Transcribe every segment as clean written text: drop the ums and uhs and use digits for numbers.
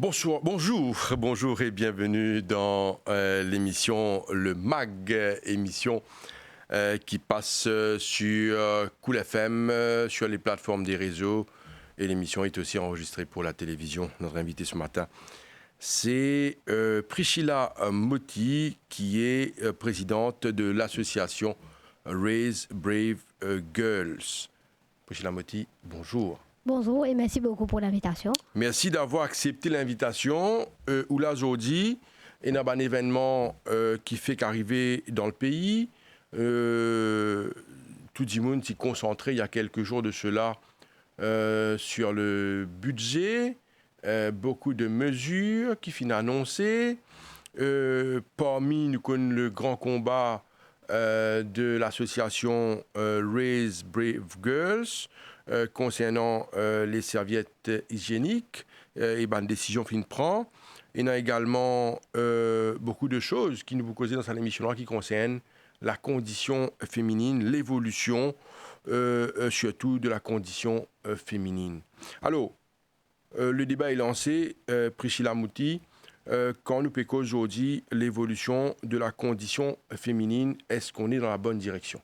Bonjour et bienvenue dans l'émission Le MAG, émission qui passe sur Cool FM, sur les plateformes des réseaux, et l'émission est aussi enregistrée pour la télévision. Notre invité ce matin, c'est Priscilla Moti, qui est présidente de l'association Raise Brave Girls. Priscilla Moti, bonjour. Bonjour et merci beaucoup pour l'invitation. Merci d'avoir accepté l'invitation. Où là aujourd'hui, il y a un événement qui fait qu'arriver dans le pays. Tout le monde s'y concentrait il y a quelques jours de cela sur le budget. Beaucoup de mesures qui finissent annoncées. Parmi nous connaissons le grand combat de l'association Raise Brave Girls. Concernant les serviettes hygiéniques et une décision fin prend. Il y a également beaucoup de choses qui nous vous causent dans cette émission qui concernent la condition féminine, l'évolution surtout de la condition féminine. Alors, le débat est lancé, Priscilla Moti, quand nous pécons aujourd'hui l'évolution de la condition féminine, est-ce qu'on est dans la bonne direction ?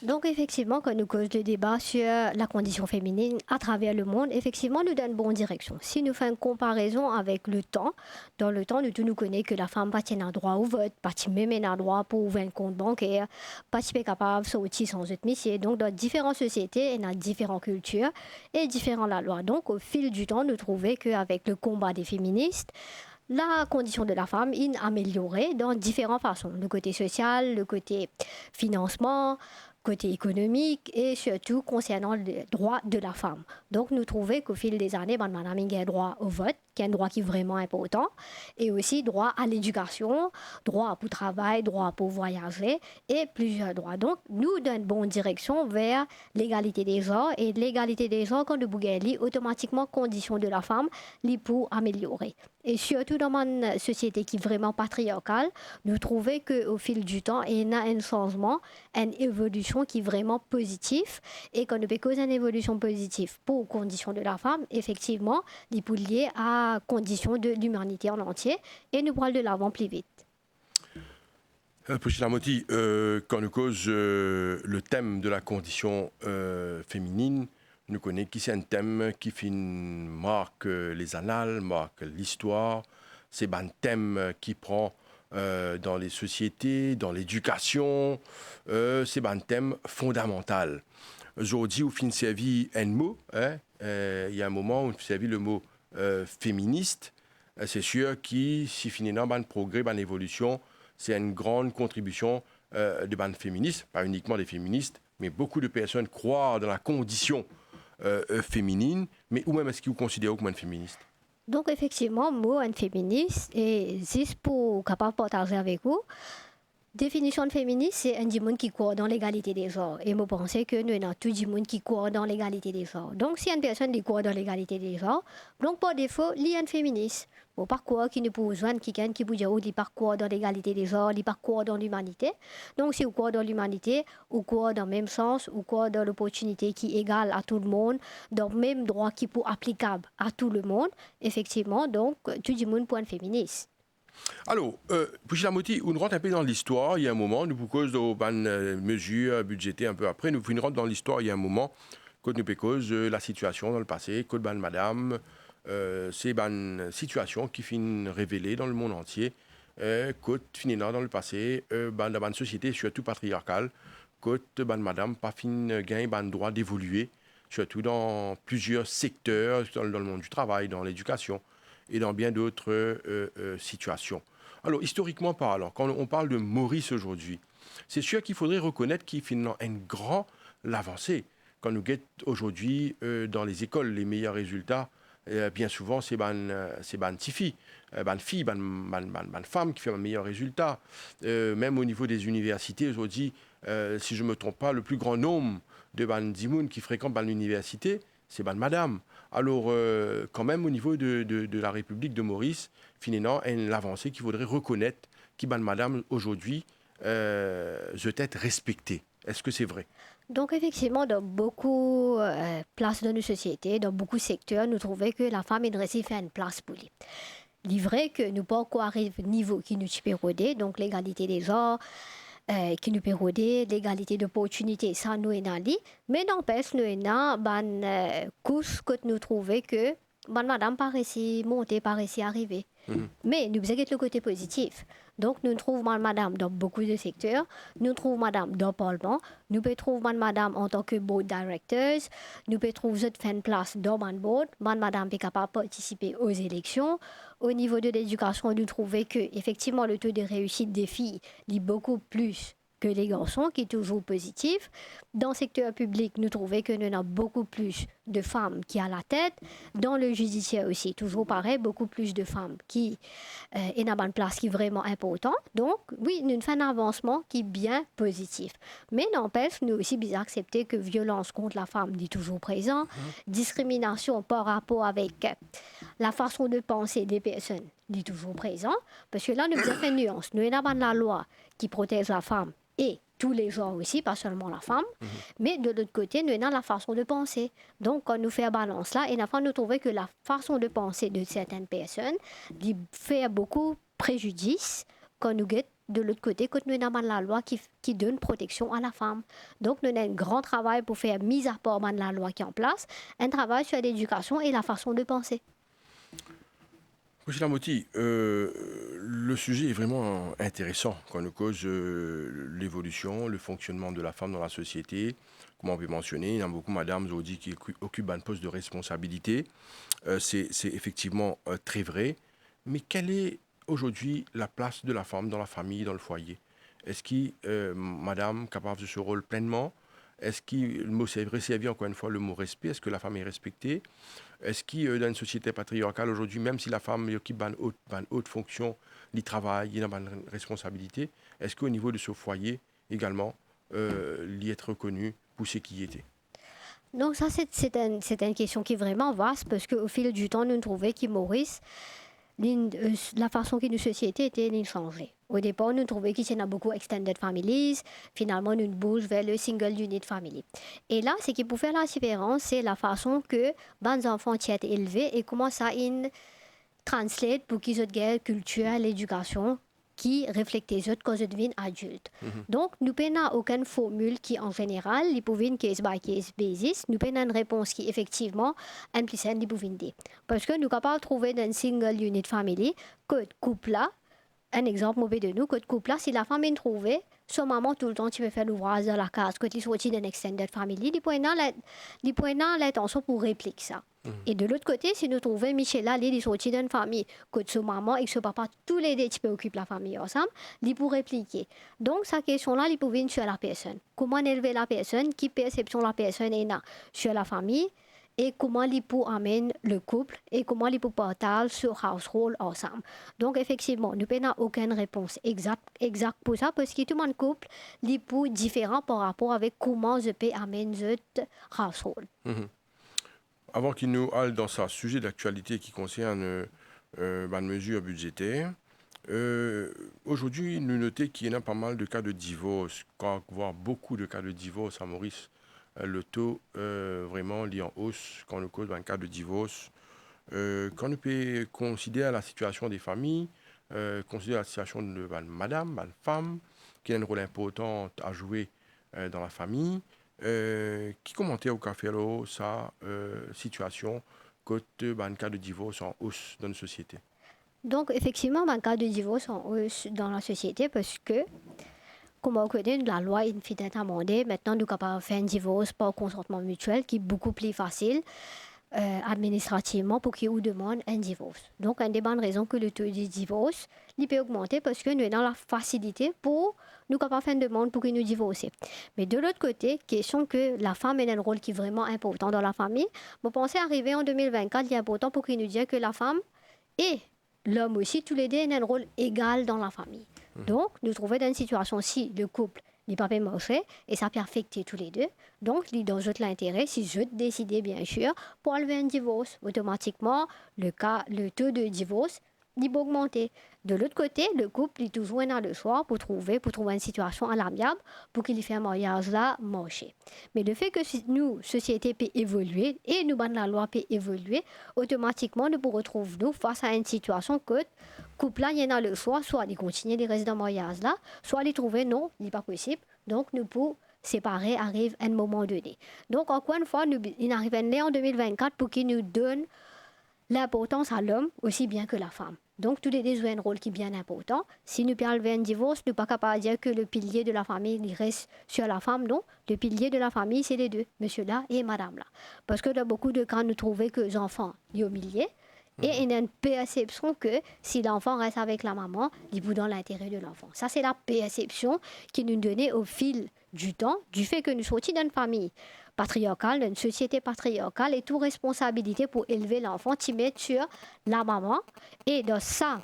Donc effectivement, quand nous causons le débat sur la condition féminine à travers le monde, effectivement, nous donne une bonne direction. Si nous faisons une comparaison avec le temps, dans le temps, nous connaissons que la femme n'a pas un droit au vote, pas même un droit pour ouvrir un compte bancaire, pas capable de sortir sans autre métier. Donc dans différentes sociétés, il y a différentes cultures et différentes lois. Donc au fil du temps, nous trouvons qu'avec le combat des féministes, la condition de la femme est améliorée dans différentes façons. Le côté social, le côté financement, côté économique et surtout concernant les droits de la femme. Donc nous trouvons qu'au fil des années, madame a un droit au vote, qui est un droit qui est vraiment important, et aussi droit à l'éducation, droit pour travail, droit pour voyager et plusieurs droits. Donc nous donnons une bonne direction vers l'égalité des genres, et l'égalité des genres, quand nous bougeons, automatiquement condition de la femme, pour améliorer. Et surtout dans une société qui est vraiment patriarcale, nous trouvons qu'au fil du temps, il y a un changement, une évolution qui est vraiment positive. Et quand nous avons une évolution positive pour les conditions de la femme, effectivement, il est lié à la condition de l'humanité en entier. Et nous parlons de l'avant plus vite. Priscilla Moti, quand nous causons le thème de la condition féminine, nous connaissons que c'est un thème qui marque les annales, marque l'histoire. C'est un thème qui prend dans les sociétés, dans l'éducation. C'est un thème fondamental. Aujourd'hui, on finit servi un mot. Il y a un moment où on servi le mot féministe. C'est sûr que si finalement un progrès, une évolution, c'est une grande contribution de ban féministes, pas uniquement des féministes, mais beaucoup de personnes croient dans la condition féminine, mais où même est-ce que vous considérez comme un féministe? Donc effectivement, moi, un féministe, et juste pour capable de partager avec vous, définition de féministe, c'est un monde qui croit dans l'égalité des genres. Et moi, je pense que nous avons tout le monde qui croit dans l'égalité des genres. Donc, si une personne qui croit dans l'égalité des genres, donc par défaut, il y a un féministe. Bon, parcours qui ne peut rejoindre quelqu'un qui peut dire qu'il parcourt dans l'égalité des genres, il parcourt dans l'humanité. Donc, si vous croyez dans l'humanité, vous croyez dans le même sens, vous croyez dans l'opportunité qui est égale à tout le monde, dans le même droit qui peut applicable à tout le monde, effectivement, donc, tout le monde peut être féministe. Alors, Priscilla Moti, on rentre un peu dans l'histoire. Il y a un moment, nous, pour cause de mesures budgétaires un peu après, nous rentrons dans l'histoire. Il y a un moment, quand nous cause la situation dans le passé, quand madame, c'est une situation qui finit révélée dans le monde entier, quand finit dans le passé, dans une société surtout patriarcale, quand madame pas fin gagne le droit d'évoluer, surtout dans plusieurs secteurs, dans le monde du travail, dans l'éducation et dans bien d'autres situations. Alors, historiquement parlant, quand on parle de Maurice aujourd'hui, c'est sûr qu'il faudrait reconnaître qu'il fait un grand avancée. Quand nous guettons aujourd'hui dans les écoles, les meilleurs résultats, bien souvent, c'est ban fille, ban femme qui fait un meilleur résultat. Même au niveau des universités, aujourd'hui, si je ne me trompe pas, le plus grand nombre de ban dimoun qui fréquentent l'université, c'est ban madame. Alors, quand même, au niveau de la République de Maurice, finalement, une avancée qu'il faudrait reconnaître qui ban madame aujourd'hui, peut être respectée. Est-ce que c'est vrai? Donc effectivement, dans beaucoup de places de nos sociétés, dans beaucoup de secteurs, nous trouvons que la femme est dressée faire une place pour lui. Il est vrai que nous pas encore arrivé au niveau qui nous pérodé, donc l'égalité des genres, qui nous pérodé, l'égalité d'opportunités, ça nous est dans lui. Mais n'empêche, nous est dans couche que nous trouvons que madame pas réussi monter, pas réussi arriver. Mais nous avons le côté positif. Donc, nous trouvons madame dans beaucoup de secteurs. Nous trouvons madame dans le Parlement. Nous pouvons trouver madame en tant que board directors. Nous pouvons trouver cette fin de place dans le board. Madame est capable de participer aux élections. Au niveau de l'éducation, nous trouvons que effectivement le taux de réussite des filles est beaucoup plus que les garçons, qui est toujours positif. Dans le secteur public, nous trouvons que nous avons beaucoup plus de femmes qui à la tête. Dans le judiciaire aussi, toujours pareil, beaucoup plus de femmes qui est dans une place qui est vraiment importante. Donc, oui, nous faisons un avancement qui est bien positif. Mais n'empêche, nous aussi bien accepter que violence contre la femme est toujours présente, discrimination par rapport avec la façon de penser des personnes est toujours présent. Parce que là, nous avons fait une nuance. Nous avons la loi qui protège la femme et tous les genres aussi, pas seulement la femme. Mais de l'autre côté, nous avons la façon de penser. Donc, quand nous faisons balance là, et nous trouvons que la façon de penser de certaines personnes fait beaucoup préjudice quand nous guettons de l'autre côté, quand nous avons la loi qui donne protection à la femme. Donc, nous avons un grand travail pour faire mise à part la loi qui est en place, un travail sur l'éducation et la façon de penser. Fouchila Moti, le sujet est vraiment intéressant quand on cause l'évolution, le fonctionnement de la femme dans la société. Comme on peut mentionner, il y a beaucoup de madames aujourd'hui qui occupent un poste de responsabilité. C'est effectivement très vrai. Mais quelle est aujourd'hui la place de la femme dans la famille, dans le foyer? Est-ce que madame est capable de ce rôle pleinement? Est-ce qu'il le mot c'est resservi encore une fois le mot respect? Est-ce que la femme est respectée? Est-ce que dans une société patriarcale aujourd'hui, même si la femme occupe une haute fonction, il travaille, il a une responsabilité, est-ce qu'au niveau de ce foyer également, il est reconnu pour ce qui était? Donc ça, c'est une question qui est vraiment vaste parce qu'au fil du temps, nous trouvons que Maurice, la façon que nos sociétés étaient changée. Au départ, nous trouvions qu'il y en a beaucoup extended families. Finalement, nous bougons vers le single unit family. Et là, ce qui peut faire la différence, c'est la façon que les enfants ont été élevés et comment ça translate pour qu'ils aient la culture, l'éducation qui reflète les autres quand ils deviennent adultes. Donc, nous n'avons aucune formule qui, en général, ils peuvent une case by case basis. Nous avons une réponse qui, effectivement, implicite, ils peuvent dire. Parce que nous sommes capables de trouver dans une single unit family que le couple-là, un exemple mauvais de nous, que le couple-là, si la femme est trouvée, son maman, tout le temps, tu peux faire l'ouvrage de la case, que tu sois dans une extended family, ils prennent l'attention pour répliquer ça. Et de l'autre côté, si nous trouvons Michela, il est sorti d'une famille, que son maman et son papa, tous les deux, tu peux occuper la famille ensemble, il pour répliquer. Donc, sa question-là, il peut venir sur la personne. Comment élever la personne, qui perception la personne est là sur la famille, et comment il peut amener le couple, et comment il peut partager ce household ensemble. Donc, effectivement, nous n'avons aucune réponse exacte pour ça, parce que tout le monde couple, il peut différent par rapport avec comment je peux amener ce household. Avant qu'il nous aille dans ce sujet d'actualité qui concerne les mesures budgétaires, aujourd'hui, nous notons qu'il y a pas mal de cas de divorce, voire beaucoup de cas de divorce à Maurice. Le taux vraiment lié en hausse quand on cause d'un cas de divorce. Quand on peut considérer la situation des familles, considérer la situation de madame, de femme, qui a un rôle important à jouer dans la famille, qui commentait au café là, sa situation côté un cas de divorce en hausse dans la société? Donc, effectivement, un cas de divorce en hausse dans la société parce que, comme on connaît, la loi est fait amendée. Maintenant, nous sommes capables de faire un divorce par consentement mutuel qui est beaucoup plus facile administrativement pour qu'ils vous demandent un divorce. Donc, une des bonnes raisons que le taux de divorce il peut augmenter parce que nous avons la facilité pour nous capables de faire une demande pour qu'ils nous divorcent. Mais de l'autre côté, question que la femme a un rôle qui est vraiment important dans la famille. Vous pensez arriver en 2024, il est important pour qu'ils nous disent que la femme et l'homme aussi, tous les deux ont un rôle égal dans la famille. Donc, nous trouvons dans une situation si le couple n'est pas marché et ça peut affecter tous les deux. Donc, dans votre intérêt, si je décide bien sûr pour enlever un divorce, automatiquement, le taux de divorce il va augmenter. De l'autre côté, le couple est toujours dans le soir pour trouver une situation à l'amiable pour qu'il fasse un mariage là marcher. Mais le fait que nous, société, peut évoluer et nous, la loi peut évoluer, automatiquement, nous retrouvons nous face à une situation que le couple là, il est dans le soir, soit il continue de rester dans le mariage là, soit il trouve non, il n'est pas possible. Donc, nous pouvons séparer, arrive à un moment donné. Donc, encore une fois, il arrive en 2024 pour qu'il nous donne l'importance à l'homme aussi bien que la femme. Donc, tous les deux jouent un rôle qui est bien important. Si nous parlons d'un divorce, nous ne sommes pas capable de dire que le pilier de la famille il reste sur la femme. Non, le pilier de la famille, c'est les deux, monsieur-là et madame-là. Parce que dans beaucoup de cas, nous trouvons que les enfants sont au milieu. Et il y a une perception que si l'enfant reste avec la maman, il est dans l'intérêt de l'enfant. Ça, c'est la perception qui nous donnait au fil du temps, du fait que nous sortions d'une famille patriarcale, d'une société patriarcale, et toute responsabilité pour élever l'enfant, tu mets sur la maman. Et dans sa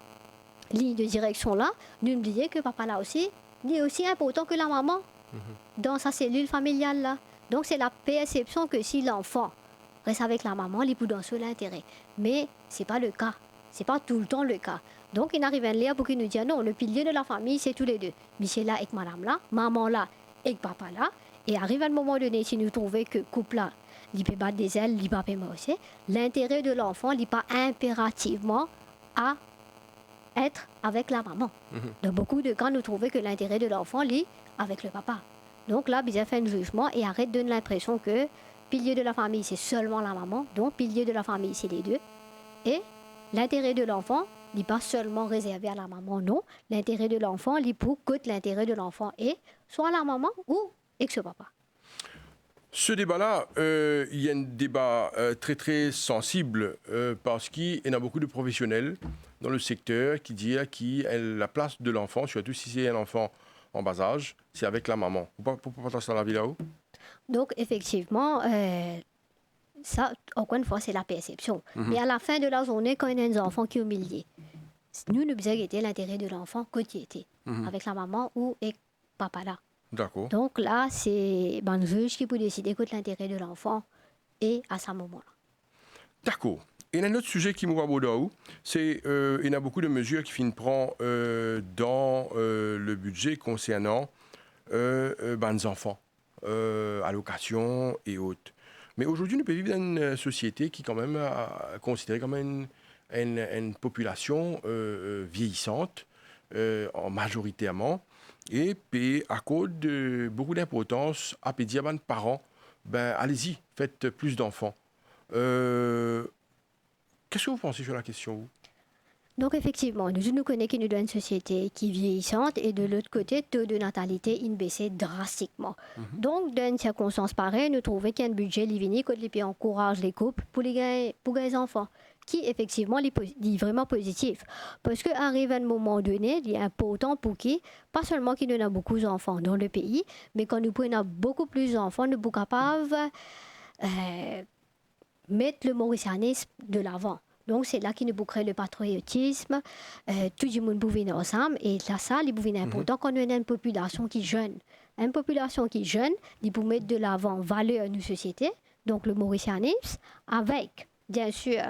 ligne de direction-là, nous oublions que papa là aussi, il est aussi important que la maman dans sa cellule familiale-là. Donc, c'est la perception que si l'enfant reste avec la maman, il peut dans seul intérêt. Mais ce n'est pas le cas. Ce n'est pas tout le temps le cas. Donc, il arrive un lien pour qu'il nous dise non, le pilier de la famille, c'est tous les deux. Michel là avec madame là, maman là et papa là. Et arrive à un moment donné, si nous trouvons que le couple là, il peut battre des ailes, il peut pas aussi, l'intérêt de l'enfant n'est pas impérativement à être avec la maman. Dans beaucoup de cas, nous trouvons que l'intérêt de l'enfant est avec le papa. Donc là, il fait un jugement et arrête de donner l'impression que pilier de la famille, c'est seulement la maman. Donc, pilier de la famille, c'est les deux. Et l'intérêt de l'enfant n'est pas seulement réservé à la maman, non. L'intérêt de l'enfant, il pour que l'intérêt de l'enfant est soit la maman ou ex-papa. Ce débat-là, il y a un débat très très sensible parce qu'il y a beaucoup de professionnels dans le secteur qui disent que la place de l'enfant, surtout si c'est un enfant en bas âge, c'est avec la maman. Pourquoi pas ça la vie là-haut? Donc, effectivement, ça, encore une fois, c'est la perception. Mais à la fin de la journée, quand il y a des enfants qui sont humiliés, nous devons guetter l'intérêt de l'enfant côté était, avec la maman ou avec papa là. D'accord. Donc là, c'est le juge qui peut décider que l'intérêt de l'enfant est à ce moment-là. D'accord. Et un autre sujet qui me va beaucoup, c'est il y a beaucoup de mesures qui finissent prendre dans le budget concernant les enfants, allocations et autres. Mais aujourd'hui, nous pouvons vivre dans une société qui est quand même considérée comme une population vieillissante, majoritairement, et puis à cause de beaucoup d'importance à dire aux parents, allez-y, faites plus d'enfants. Qu'est-ce que vous pensez sur la question, vous? Donc effectivement, nous connaissons qu'il nous donne une société qui est vieillissante et de l'autre côté, le taux de natalité il baissé drastiquement. Donc dans une circonstance pareille, nous trouvons qu'il y a un budget qui encourage les couples pour les enfants, qui effectivement est vraiment positif. Parce qu'arrive à un moment donné, il est important pour qui, pas seulement qu'il y a beaucoup d'enfants dans le pays, mais quand nous prenons beaucoup plus d'enfants, nous sommes capables mettre le mauricianisme de l'avant. Donc, c'est là qu'il nous crée le patriotisme, tout le monde peut venir ensemble. Et là, ça, il est important quand on a une population qui est jeune. Une population qui est jeune, il peut mettre de l'avant valeur à nos sociétés, donc le mauricianisme, avec, bien sûr,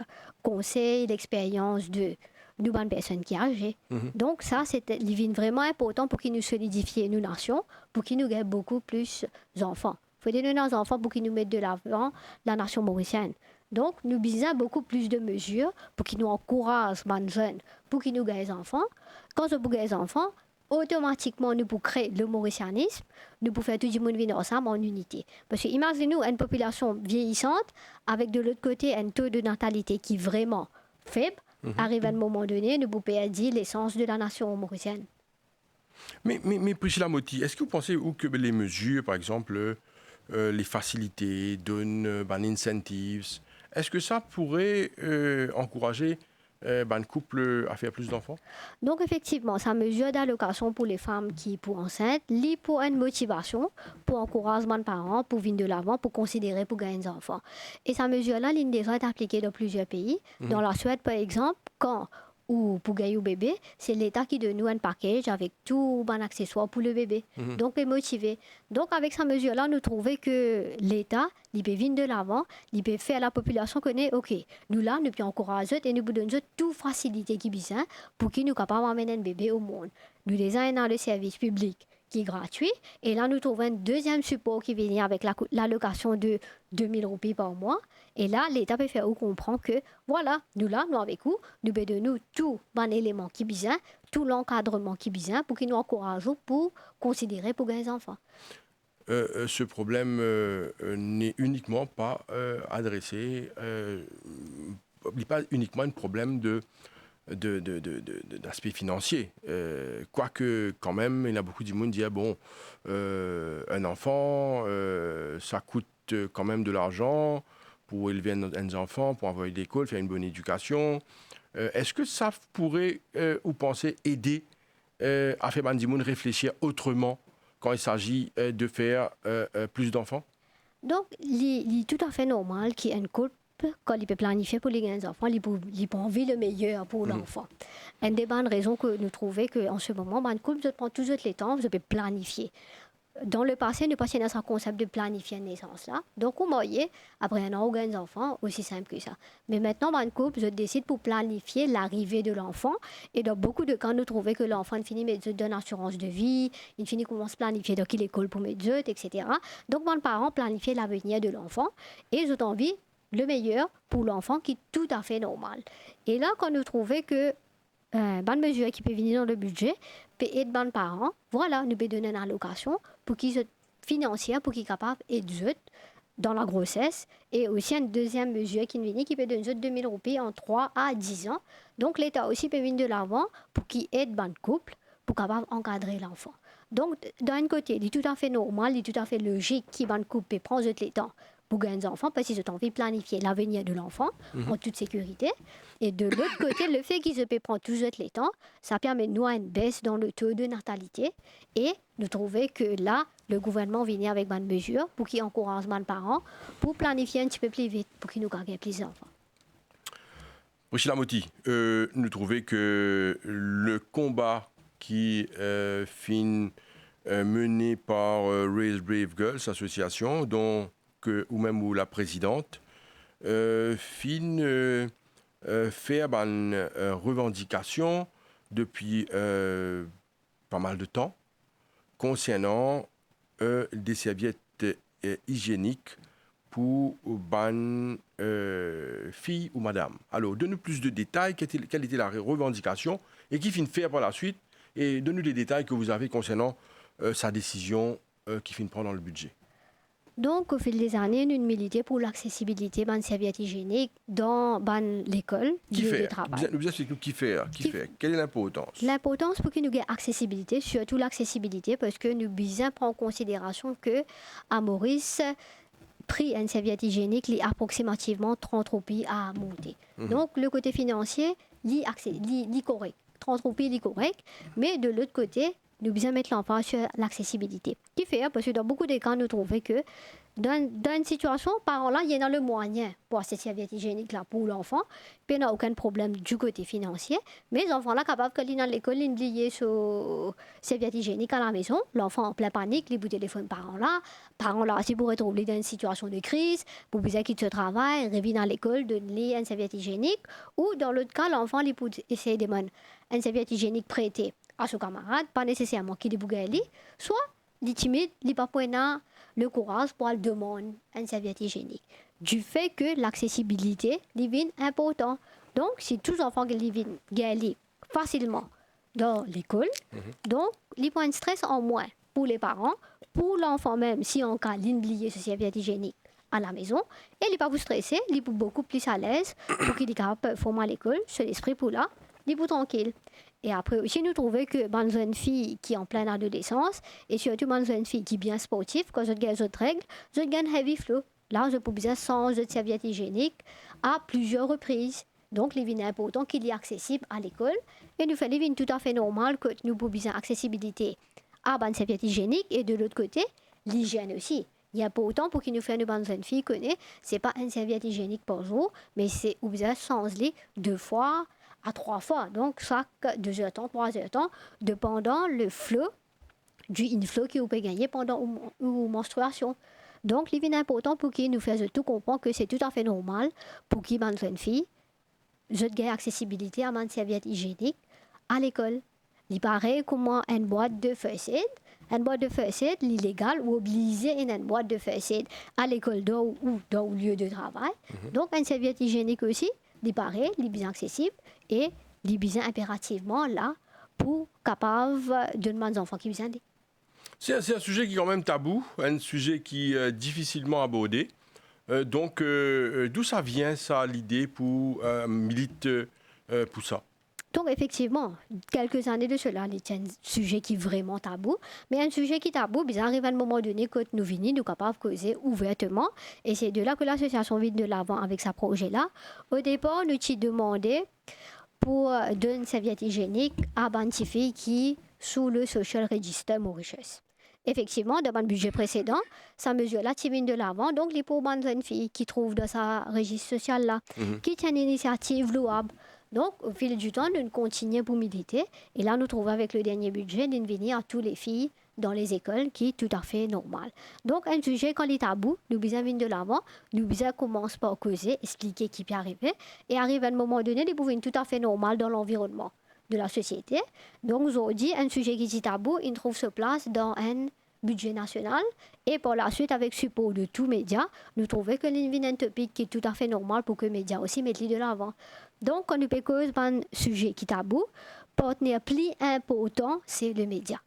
conseil, l'expérience de nous, bonnes personnes qui sont âgées. Donc, ça, c'est vraiment important pour qu'il nous solidifie nos nations, pour qu'il nous gagne beaucoup plus d'enfants. Il faut donner nos enfants pour qu'ils nous mettent de l'avant la nation mauricienne. Donc, nous besoin beaucoup plus de mesures pour qu'ils nous encouragent, les jeunes, pour qu'ils nous gagnent les enfants. Quand on gagne les enfants, automatiquement, nous pouvons créer le mauricianisme, nous pouvons faire tout le monde venir ensemble en unité. Parce que imaginez-nous une population vieillissante, avec de l'autre côté un taux de natalité qui est vraiment faible, arrive à un moment donné, nous pouvons perdre l'essence de la nation mauricienne. Mais Priscilla Moty, est-ce que vous pensez que les mesures, par exemple, les facilités, donnent des incentives, est-ce que ça pourrait encourager un couple à faire plus d'enfants? Donc effectivement, sa mesure d'allocation pour les femmes qui sont enceintes, lit pour une motivation, pour encourager les parents, pour venir de l'avant, pour considérer pour gagner des enfants. Et sa mesure-là, elle est déjà appliquée dans plusieurs pays. Dans la Suède, par exemple, quand ou pour gagner au bébé, c'est l'État qui donne nous un package avec tout bon accessoire pour le bébé. Donc, est motivé. Donc, avec cette mesure-là, nous trouvons que l'État, il peut venir de l'avant, il peut faire la population connaître, OK, nous là, nous pouvons encourager et nous donnons toute facilité qui est besoin pour qu'ils nous capables d'amener un bébé au monde. Nous les avons dans le service public qui est gratuit. Et là, nous trouvons un deuxième support qui vient avec l'allocation de 2000 roupies par mois. Et là, l'État peut faire comprendre que, voilà, nous là, nous avec vous, nous donnons tout bon élément qui est besoin, tout l'encadrement qui est besoin pour qu'ils nous encouragent pour considérer pour les enfants. Ce problème n'est uniquement pas adressé, n'est pas uniquement un problème d'aspect financier. Quoique, quand même, il y a beaucoup de monde qui disent bon, un enfant, ça coûte quand même de l'argent pour élever un enfant, pour envoyer à l'école, faire une bonne éducation. Est-ce que ça pourrait, vous pensez, aider à faire des gens réfléchir autrement quand il s'agit de faire plus d'enfants? Donc, il est tout à fait normal qu'il y ait un couple, quand il peut planifier pour les enfants, il peut envie le meilleur pour l'enfant. Une des bonnes raisons que nous trouvons qu'en ce moment, un couple, je prends toujours les temps, je peux planifier. Dans le passé, nous passions dans ce concept de planifier une naissance là. Donc, vous voyez, après un an, on a un enfant, aussi simple que ça. Mais maintenant, dans le couple, je décide pour planifier l'arrivée de l'enfant. Et dans beaucoup de cas, nous trouvons que l'enfant finit mais donne assurance de vie, il finit commence à planifier donc il école pour mes etc. Donc, mon parent planifie l'avenir de l'enfant et j'ai envie le meilleur pour l'enfant qui est tout à fait normal. Et là, quand nous trouvons que bonne mesure qui peut venir dans le budget, peut aider les parents. Voilà, nous pouvons donner une allocation pour qu'ils soient financiers, pour qu'ils soient capables d'aider dans la grossesse. Et aussi une deuxième mesure qui vient qui peut donner 2000 roupies en 3 à 10 ans. Donc l'État aussi peut venir de l'avant pour qu'il aide les couples pour capable encadrer l'enfant. Donc d'un côté, il est tout à fait normal, il est tout à fait logique qu'il y ait un couple peut prendre le temps pour gagner des enfants parce qu'ils ont envie de planifier l'avenir de l'enfant en toute sécurité. Et de l'autre côté, le fait qu'ils se prendre toujours les temps, ça permet de nous une baisse dans le taux de natalité. Et nous trouvons que là, le gouvernement vient avec bonne mesure pour qu'il encourage les parents pour planifier un petit peu plus vite pour qu'ils nous gagnent plus d'enfants. Priscilla Moty, nous trouvons que le combat qui fin mené par Raise Brave Girls Association, dont ou même ou la présidente, fin faire une revendication depuis pas mal de temps concernant des serviettes hygiéniques pour ban fille ou madame. Alors, donne-nous plus de détails, quelle était la revendication et qui finit faire par la suite, et donne-nous des détails que vous avez concernant sa décision qui finit prendre dans le budget. Donc, au fil des années, nous militons pour l'accessibilité des serviettes hygiéniques dans l'école, lieu de travail. Nous expliquons qui fait. Quelle est l'importance? L'importance pour que nous ayons accessibilité, surtout l'accessibilité, parce que nous devons prendre en considération que à Maurice, prix une serviette hygiénique est approximativement 30 roupies à monter. Donc, le côté financier, est correct. 30 roupies est correct, mais de l'autre côté, nous devons mettre l'emphase sur l'accessibilité. Qui fait, parce que dans beaucoup de cas, nous trouvons que dans une situation, parents-là, il y a le moyen pour cette serviette hygiénique-là pour l'enfant, puis il n'y a aucun problème du côté financier, mais les enfants-là, capables d'aller dans l'école, ils liés sur serviette hygiénique à la maison, l'enfant en plein panique, les bouts de téléphone parents-là aussi pourraient être obligés dans une situation de crise, pour besoin quitter le travail, revenir dans l'école, donner une serviette hygiénique, ou dans l'autre cas, l'enfant, il peut essayer de demander une serviette hygiénique prêtée à son camarade, pas nécessairement qu'il débougaille, soit il est timide, il n'a pas le courage pour le demander une serviette hygiénique. Du fait que l'accessibilité est importante. Donc, si tous les enfants gagnent facilement dans l'école, donc il prend un stress en moins pour les parents, pour l'enfant même, si en cas d'oublier ce serviette hygiénique à la maison, et il n'est pas vous stresser, il est beaucoup plus à l'aise pour qu'il est capable de former à l'école, sur l'esprit pour là, il est plus tranquille. Et après aussi, nous trouvons que une jeune fille qui est en pleine adolescence, et surtout une jeune fille qui est bien sportive, quand je gagne d'autres règles, je gagne heavy flow. Là, je peux bien changer de serviette hygiénique à plusieurs reprises. Donc, il est important qu'il est accessible à l'école. Et nous faisons tout à fait normal que nous pouvons bien accessibilité à une serviette hygiénique. Et de l'autre côté, l'hygiène aussi. Il y a important pour qu'il nous fasse une bonne jeune fille connaît, c'est pas une serviette hygiénique par jour, mais c'est ou bien changer 2 fois à 3 fois. Donc, chaque 2 heures de temps, 3 heures de temps, dépendant le flot du inflow que vous pouvez gagner pendant une menstruation. Donc, il est important pour qu'ils nous fassent tout comprendre que c'est tout à fait normal pour qu'ils une jeune fille, je gagne accessibilité à une serviette hygiénique à l'école. Il paraît comment une boîte de first aid, une boîte de first aid, l'illégal ou obligé une boîte de first aid à l'école ou dans le lieu de travail. Donc, une serviette hygiénique aussi, il paraît, il est bien accessible et il est bien impérativement là pour capable de demander aux enfants qui viennent. C'est un sujet qui est quand même tabou, un sujet qui est difficilement abordé. Donc, d'où ça vient, ça, l'idée pour militer pour ça? Donc, effectivement, quelques années de cela, c'est un sujet qui est vraiment tabou. Mais un sujet qui est tabou, il arrive à un moment donné que nous venons, nous sommes capables de causer ouvertement. Et c'est de là que l'association vient de l'avant avec ce projet-là. Au départ, nous t'y demandé pour donner une serviette hygiénique à une fille qui sous le Social Register Mauritius. Effectivement, dans le budget précédent, sa mesure-là vient de l'avant. Donc, les pauvres jeunes filles qui trouvent dans sa registre social-là, qui tient une initiative louable. Donc, au fil du temps, nous continuons pour militer. Et là, nous trouvons avec le dernier budget d'invenir à toutes les filles dans les écoles, qui est tout à fait normal. Donc, un sujet, quand il est tabou, nous besoin de l'avant, nous besoin commencer par causer, expliquer qui peut arriver, et arrive à un moment donné, il peut être tout à fait normal dans l'environnement de la société. Donc, aujourd'hui, un sujet qui est tabou, il trouve sa place dans un budget national. Et par la suite, avec support de tous les médias, nous trouvons que c'est un topic qui est tout à fait normal pour que les médias aussi mettent de l'avant. Donc, quand nous cause un sujet qui est tabou, partenaire plus important, c'est le média.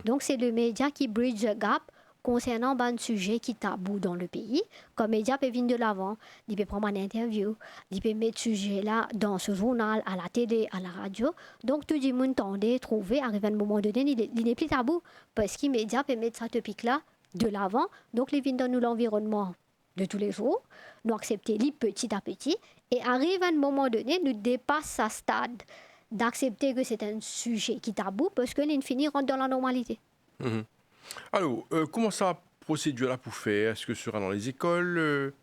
Donc, c'est le média qui bridge the gap concernant un sujet qui est tabou dans le pays. Comme les médias peuvent venir de l'avant, ils peuvent prendre une interview, ils peuvent mettre ce sujet-là dans ce journal, à la télé, à la radio. Donc, tout le monde tendait, trouver, arrive à un moment donné, il n'est plus tabou parce que les médias peuvent mettre ce topic-là de l'avant. Donc, ils viennent dans l'environnement de tous les jours, nous accepter petit à petit, et arrive à un moment donné, nous dépasse ce stade d'accepter que c'est un sujet qui est tabou parce que l'infini rentre dans la normalité. Alors, comment ça procédure là pour faire? Est-ce que ce sera dans les écoles?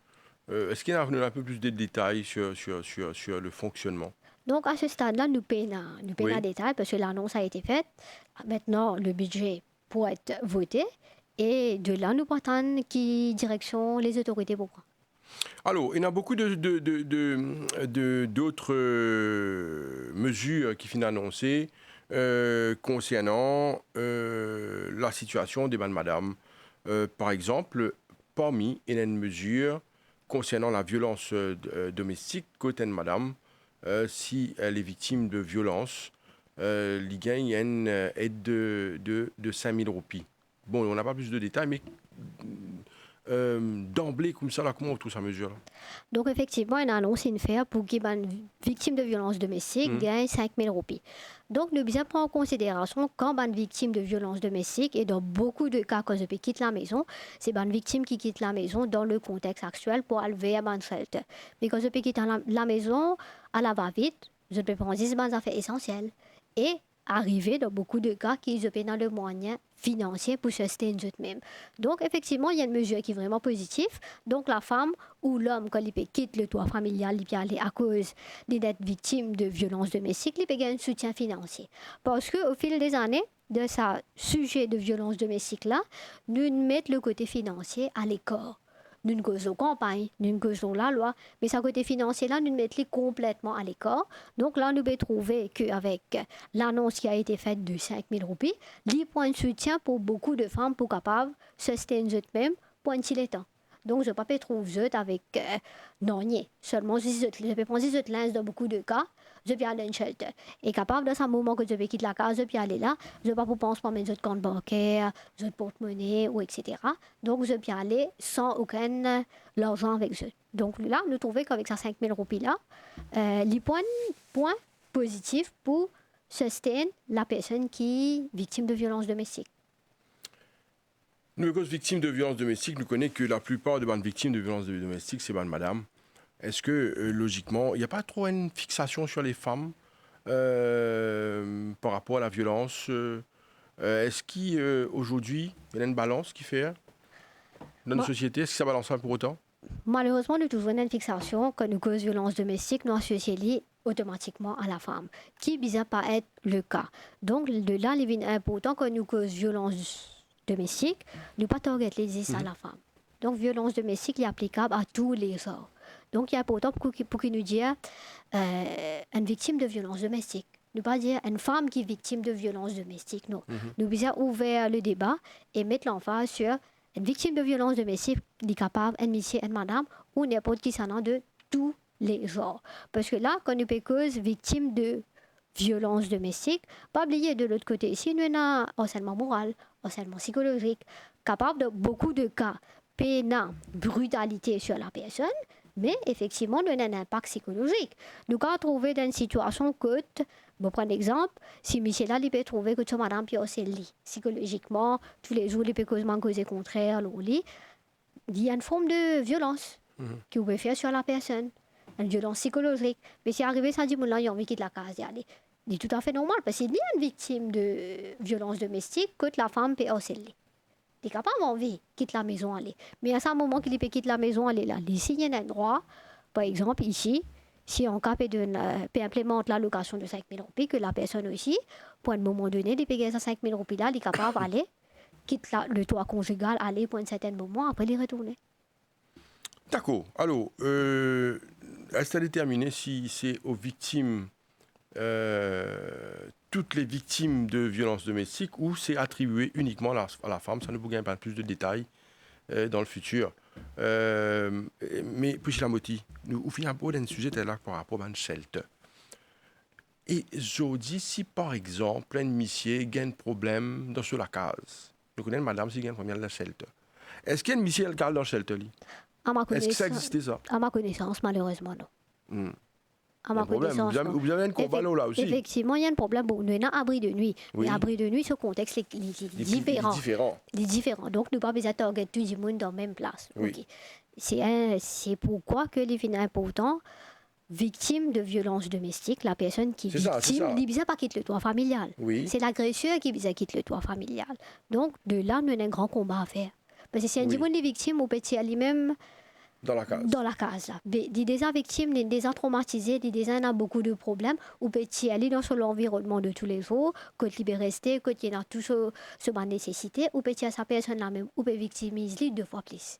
Est-ce qu'il y a un peu plus de détails sur le fonctionnement? Donc, à ce stade-là, nous payons un détail parce que l'annonce a été faite. Maintenant, le budget pourrait être voté. Et de là, nous partons qui direction les autorités pour prendre. Alors, il y a beaucoup d'autres mesures qui viennent annoncées concernant la situation des madame. Par exemple, parmi les mesures concernant la violence domestique côté de madame, si elle est victime de violence, il gagne une aide de 5 000 roupies. Bon, on n'a pas plus de détails, mais d'emblée, comme ça, là, comment on trouve sa mesure là? Donc, effectivement, une annonce est faite pour que les victimes de violences domestiques gagnent 5 000 roupies. Donc, nous devons prendre en considération quand une victime de violences domestiques, et dans beaucoup de cas, quand je quitte la maison, c'est une victime qui quitte la maison dans le contexte actuel pour aller à un shelter. Mais quand je peux quitter la maison à la va-vite, je peux prendre des affaires essentielles. Et arriver dans beaucoup de cas qu'ils ont dans le moyen financier pour se soutenir eux-mêmes. Donc, effectivement, il y a une mesure qui est vraiment positive. Donc, la femme ou l'homme, quand il quitte le toit familial, il peut aller à cause d'être victime de violences domestiques, il peut gagner un soutien financier. Parce qu'au fil des années, de ce sujet de violence domestique-là, nous mettons le côté financier à l'écart. Nous ne causons campagne, nous ne causons la loi, mais ce côté financier-là, nous mettons complètement à l'écart. Donc là, nous pouvons trouver qu'avec l'annonce qui a été faite de 5 000 roupies, les points de soutien pour beaucoup de femmes pour capables de se soutenir eux-mêmes pour un petit temps. Donc, je ne peux pas trouver avec non, seulement je peux prendre des autres dans beaucoup de cas, je peux aller à un shelter. Et capable, dans ce moment que je peux quitter la case, je peux aller là, je ne peux pas penser à mes autres comptes bancaires, autres porte-monnaie, ou etc. Donc, je peux aller sans aucun l'argent avec eux. Donc, là, nous trouvons qu'avec ces 5 000 roupies-là, les points positifs pour soutenir la personne qui est victime de violences domestiques. Nous, cause victimes de violences domestiques, nous connaissons que la plupart des victimes de violences domestiques, c'est madame. Est-ce que, logiquement, il n'y a pas trop une fixation sur les femmes par rapport à la violence Est-ce qu'aujourd'hui, il y a une balance qui fait dans notre société? Est-ce que ça balance pas pour autant? Malheureusement, nous trouvons une fixation quand nous cause violence domestique, nous associons automatiquement à la femme, qui ne bisa pas être le cas. Donc, de là, il est important que nous cause violence domestique, nous pas target les ça à la femme. Donc, violence domestique est applicable à tous les genres. Donc, il est important pour qu'il nous dise une victime de violence domestique. Ne pas dire une femme qui est victime de violence domestique, non. Nous devons ouvrir le débat et mettre l'emphase sur une victime de violence domestique, qui est capable, un monsieur, une madame, ou n'importe qui s'en a de tous les genres. Parce que là, quand nous sommes cause victime de violence domestique, pas oublier de l'autre côté, si nous avons harcèlement moral, harcèlement psychologique, capable de beaucoup de cas, pénal, brutalité sur la personne, mais effectivement, nous avons un impact psychologique. Nous avons trouvé dans une situation que, je prends un exemple, si Michel là, il peut trouver que son madame peut aussi lit psychologiquement, tous les jours, il peut causer contraire, au lit, il y a une forme de violence qu'il peut faire sur la personne, une violence psychologique. Mais si arrivé, ça dit, il a envie de quitter la case, c'est tout à fait normal, parce qu'il y a une victime de violence domestique que la femme peut aussi lit. Il est capable d'envie de quitter la maison, aller. Mais à ce moment qu'il peut quitter la maison, aller là, ici, il y a un droit, par exemple, ici, si on peut implémenter l'allocation de 5 000 roupies, que la personne aussi, pour un moment donné, il paye 5 000 roupies là, il est capable d'aller, quitte le toit conjugal, aller pour un certain moment, après il retourner. D'accord. Alors, est-ce à déterminer si c'est aux victimes, toutes les victimes de violences domestiques, ou c'est attribué uniquement à la femme? Ça nous gagne pas plus de détails dans le futur. Mais puis la moti, nous finissons par un sujet là par rapport à un shelter. Et je dis, si par exemple, un monsieur a un problème dans la case, nous connaissons madame si il a un problème dans le shelter. Est-ce qu'il y a un monsieur qui a dans le shelter? Est-ce que ça existait ça? À ma connaissance, malheureusement, non. À ma connaissance, vous avez un combat là aussi. Effectivement, il y a un problème. Bon, nous avons un abri de nuit. Oui. Mais abri de nuit, ce contexte est différent. Il est différent. Donc, nous ne pouvons pas targeter tout le monde dans la même place. Oui. Okay. C'est pourquoi que les fins importants, victime de violence domestique, la personne qui est victime, il ne pas quitter le toit familial. Oui. C'est l'agresseur qui quitte le toit familial. Donc, de là, nous avons un grand combat à faire. Parce que si on dit les victimes, on peut dire lui-même dans la case. Dans la case, là. Des victimes, des traumatisés, des ont beaucoup de problèmes, on peut aller dans l'environnement de tous les jours, quand il peut rester, quand il y a tout ce nécessité, on peut dire sa personne là même, on peut victimiser 2 fois plus.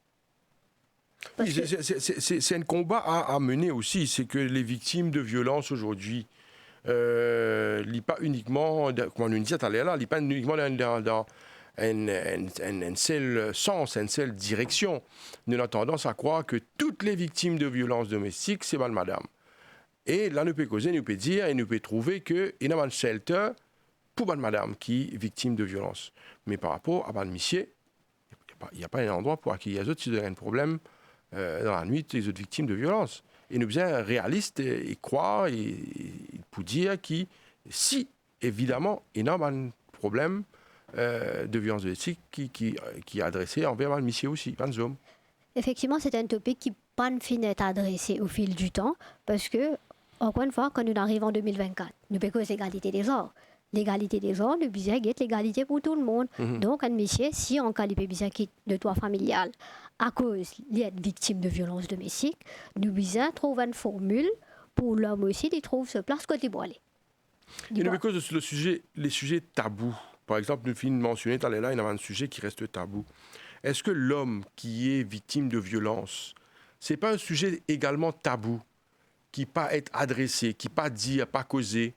Oui, c'est un combat à mener aussi, c'est que les victimes de violences aujourd'hui, n'est pas uniquement, comme on nous disait tout à l'heure, n'est pas uniquement dans un seul sens, une seule direction. Nous avons tendance à croire que toutes les victimes de violences domestiques, c'est mal madame. Et là, nous pouvons causer, nous pouvons dire et nous pouvons trouver qu'il y a un shelter pour mal madame qui est victime de violence. Mais par rapport à mal monsieur, il n'y a pas un endroit pour accueillir les autres si vous avez un problème dans la nuit, les autres victimes de violence. Et nous sommes réalistes et croire et pour dire que si, évidemment, il y a un problème de violence domestique qui est adressé envers le monsieur aussi, pas de hommes. Effectivement, c'est un topic qui pas fini d'être adressé au fil du temps, parce que, encore une fois, quand nous arrivons en 2024, nous payons l'égalité des genres. L'égalité des genres, nous besoin d'être l'égalité pour tout le monde. Donc, un monsieur, si on qualifie besoin quitte le toit familial à cause d'être victime de violence domestique, nous besoin trouver une formule pour l'homme aussi, qui trouve sa place côté bois. Et nous cause de les sujets tabous. Par exemple, nous finissons de mentionner, il y a un sujet qui reste tabou. Est-ce que l'homme qui est victime de violence, ce n'est pas un sujet également tabou, qui pas être adressé, qui pas dit, pas causé?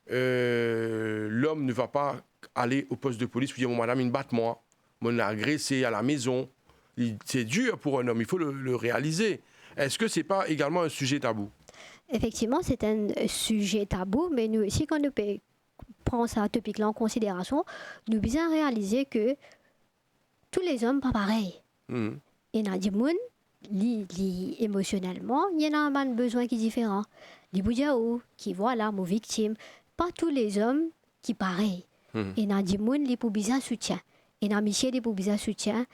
L'homme ne va pas aller au poste de police pour dire, madame, il batte moi, on l'a agressé à la maison. C'est dur pour un homme, il faut le réaliser. Est-ce que ce n'est pas également un sujet tabou? Effectivement, c'est un sujet tabou, mais nous aussi, quand nous prend ça topic-là en considération, nous devons réaliser que tous les hommes pas pareils. Il y en a des gens, émotionnellement, il y en a un besoin qui est différent. Les boudjaou, qui voilà, mon victime, pas tous les hommes qui pareils. Il y en a des gens qui ont besoin de soutien. Il y en a des qui ont besoin de soutien.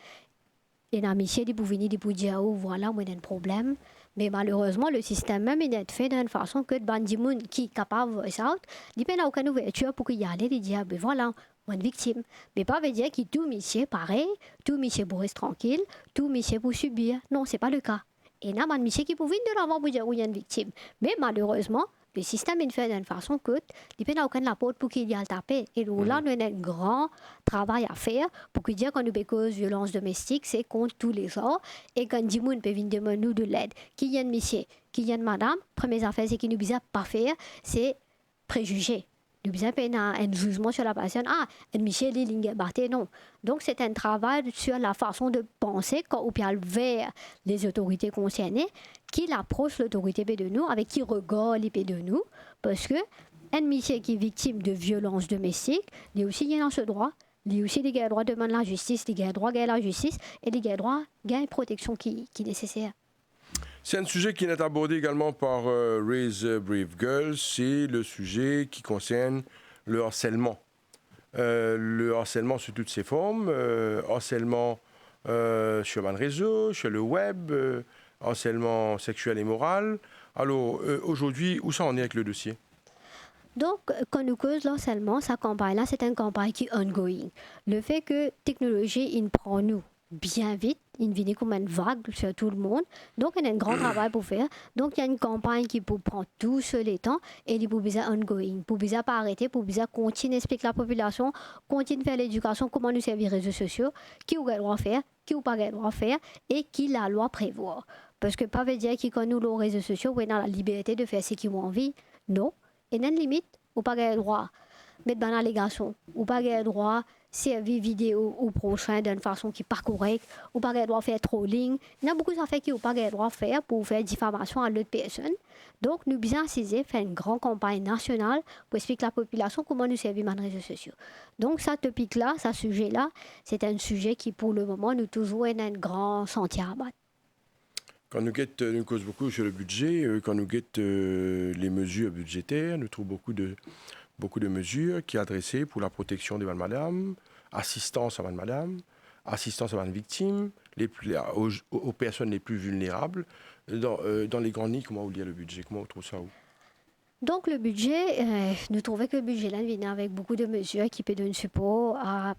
Il y en a des qui ont venir de boudjaou, voilà, moi j'ai un problème. Mais malheureusement, le système même est fait d'une façon que les gens qui sont capables de voice out, ils n'ont aucune ouverture pour y aller et dire, ben voilà, moi une victime. Mais pas veut dire que tout monsieur pareil, tout monsieur pour rester tranquille, tout monsieur pour subir. Non, ce n'est pas le cas. Et il y a des monsieur qui peuvent venir de l'avant pour dire, oui, il y a une victime. Mais malheureusement, Le système est fait d'une façon que il peut aucun rapport pour qu'il y ait le tapé. Et là, nous avons un grand travail à faire pour que dire qu'on nous cause violence domestique, c'est contre tous les genres. Et quand dit moun peut venir demander nous de l'aide, qui y a de monsieur, qui y a de madame, première affaire, c'est qu'il nous besoin pas faire, c'est préjuger. Nous besoin faire un jugement sur la personne. Ah, un monsieur, il est non. Donc, c'est un travail sur la façon de penser quand on parle vers les autorités concernées, qui approche l'autorité de nous, avec qui regarde les de nous, parce que un monsieur qui est victime de violences domestiques, il aussi il a ce droit. Il aussi a le droit de demander la justice, il a le droit de la justice, et il a le droit de une protection qui est nécessaire. C'est un sujet qui est abordé également par Raise Brave Girls, c'est le sujet qui concerne le harcèlement. Le harcèlement sous toutes ses formes, harcèlement sur le réseau, sur le web, harcèlement sexuel et moral. Alors, aujourd'hui, où ça en est avec le dossier? Donc, quand nous cause l'harcèlement, sa campagne-là, c'est une campagne qui est ongoing. Le fait que la technologie, il prend nous bien vite, il vient comme une vague sur tout le monde. Donc, il y a un grand travail pour faire. Donc, il y a une campagne qui peut prendre tout sur les temps et il peut bien ongoing. Pour bien pas arrêter, pour bien continuer à expliquer à la population, continuer à faire l'éducation, comment nous servir les réseaux sociaux, qui a le droit de faire, qui n'a pas le droit de faire et qui la loi prévoit. Parce que pas veut dire que quand nous, les réseaux sociaux, on a la liberté de faire ce qu'ils ont envie. Non. Il y a une limite. Ou pas le droit de mettre dans l'allégation. Ou pas le droit de servir vidéo au prochain d'une façon qui n'est pas correcte. Ou pas le droit de faire trolling. Il y a beaucoup d'affaires qui n'ont pas le droit de faire pour faire diffamation à l'autre personne. Donc, nous bien saisir, faire une grande campagne nationale pour expliquer à la population comment nous servir les réseaux sociaux. Donc, ce topic-là, ce sujet-là, c'est un sujet qui, pour le moment, nous toujours un grand sentier à battre. Quand nous cause beaucoup sur le budget, quand nous guettons les mesures budgétaires, nous trouvons beaucoup de mesures qui sont adressées pour la protection des madame, assistance à madame, assistance à victimes, aux personnes les plus vulnérables. Dans les grandes lignes, comment vous lire le budget? Comment vous trouvez ça où? Donc le budget, nous trouvons que le budget là vient avec beaucoup de mesures qui peuvent donner support à